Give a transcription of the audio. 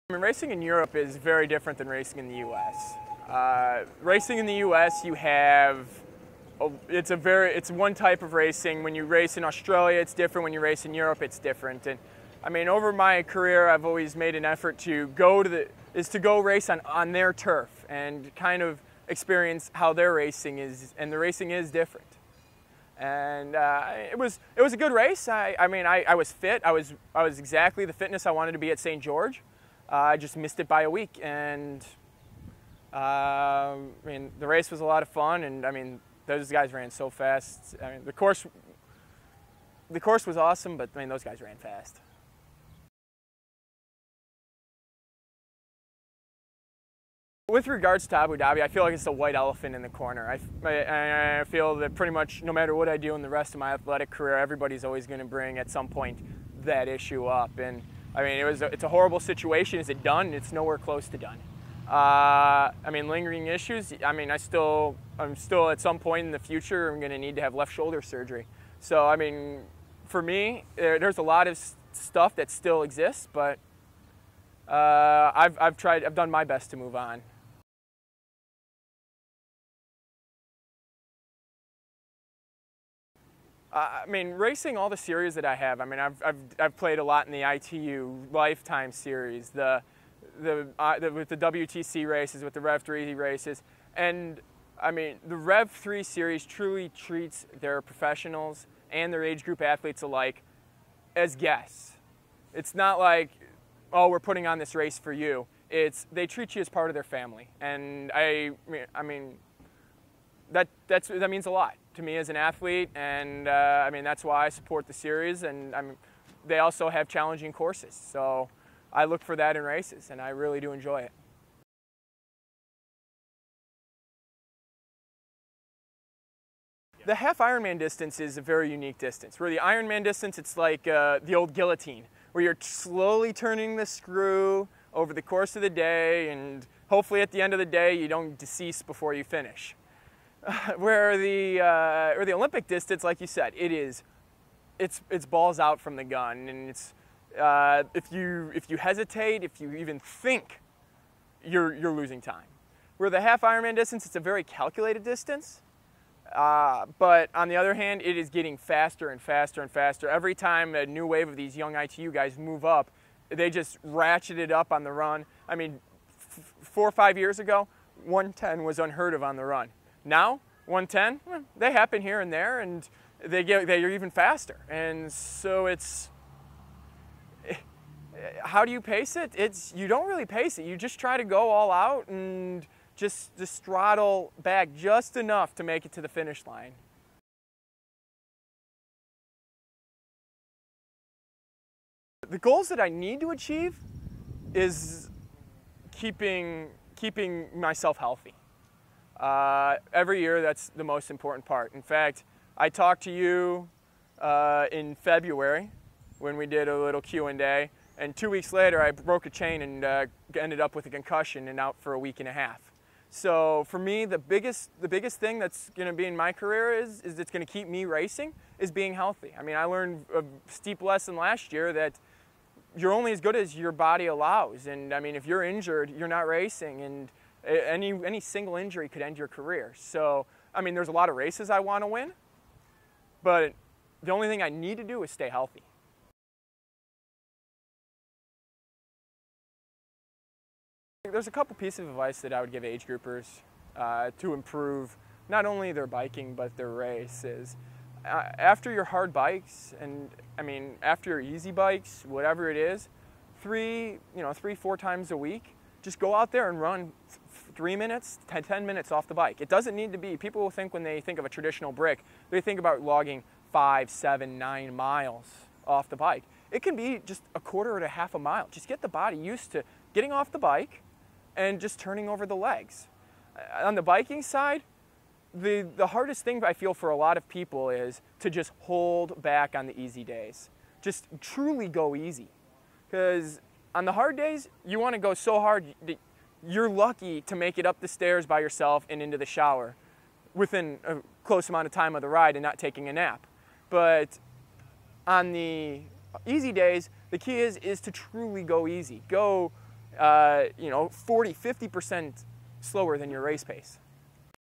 I mean, racing in Europe is very different than racing in the U.S. Racing in the U.S., you have it's one type of racing. When you race in Australia, it's different. When you race in Europe, it's different. And I mean, over my career, I've always made an effort to go race on their turf and kind of experience how their racing is, and the racing is different. And it was a good race. I mean, I was fit. I was exactly the fitness I wanted to be at St. George. I just missed it by a week, and I mean, the race was a lot of fun, and I mean, those guys ran so fast. I mean, the course was awesome, but I mean, those guys ran fast. With regards to Abu Dhabi, I feel like it's the white elephant in the corner. I feel that pretty much no matter what I do in the rest of my athletic career, everybody's always going to bring at some point that issue up. And I mean, it's a horrible situation. Is it done? It's nowhere close to done. I mean, lingering issues. I mean, I'm still at some point in the future, I'm going to need to have left shoulder surgery. So I mean, for me, there's a lot of stuff that still exists, but I've done my best to move on. I mean, racing all the series that I have. I mean, I've played a lot in the ITU Lifetime series, with the WTC races, with the Rev 3 races, and I mean, the Rev 3 series truly treats their professionals and their age group athletes alike as guests. It's not like, oh, we're putting on this race for you. They treat you as part of their family, and I mean that means a lot to me as an athlete, and I mean, that's why I support the series. And I mean, they also have challenging courses, so I look for that in races, and I really do enjoy it. The half Ironman distance is a very unique distance. Where the Ironman distance, it's like the old guillotine, where you're slowly turning the screw over the course of the day, and hopefully at the end of the day you don't decease before you finish. Where the Olympic distance, like you said, it's balls out from the gun, and it's if you hesitate, if you even think, you're losing time. Where the half Ironman distance, it's a very calculated distance, but on the other hand, it is getting faster and faster and faster. Every time a new wave of these young ITU guys move up, they just ratchet it up on the run. I mean, 4 or 5 years ago, 110 was unheard of on the run. Now, 110, they happen here and there, and they're even faster. And so how do you pace it? You don't really pace it. You just try to go all out and just throttle back just enough to make it to the finish line. The goals that I need to achieve is keeping myself healthy. Every year, that's the most important part. In fact, I talked to you in February when we did a little Q&A, and 2 weeks later I broke a chain and ended up with a concussion and out for a week and a half. So for me, the biggest thing that's going to be in my career is it's going to keep me racing is being healthy. I mean, I learned a steep lesson last year that you're only as good as your body allows, and I mean, if you're injured, you're not racing, and any single injury could end your career. So, I mean, there's a lot of races I want to win, but the only thing I need to do is stay healthy. There's a couple pieces of advice that I would give age groupers to improve not only their biking, but their races. After your hard bikes, and I mean, after your easy bikes, whatever it is, 3-4 times a week, just go out there and run 3 minutes, 10 minutes off the bike. It doesn't need to be, people will think when they think of a traditional brick, they think about logging 5, 7, 9 miles off the bike. It can be just a quarter to half a mile. Just get the body used to getting off the bike and just turning over the legs. On the biking side, the hardest thing I feel for a lot of people is to just hold back on the easy days. Just truly go easy. Because on the hard days, you want to go so hard that you're lucky to make it up the stairs by yourself and into the shower within a close amount of time of the ride and not taking a nap. But on the easy days, the key is to truly go easy. Go you know, 40, 50% slower than your race pace.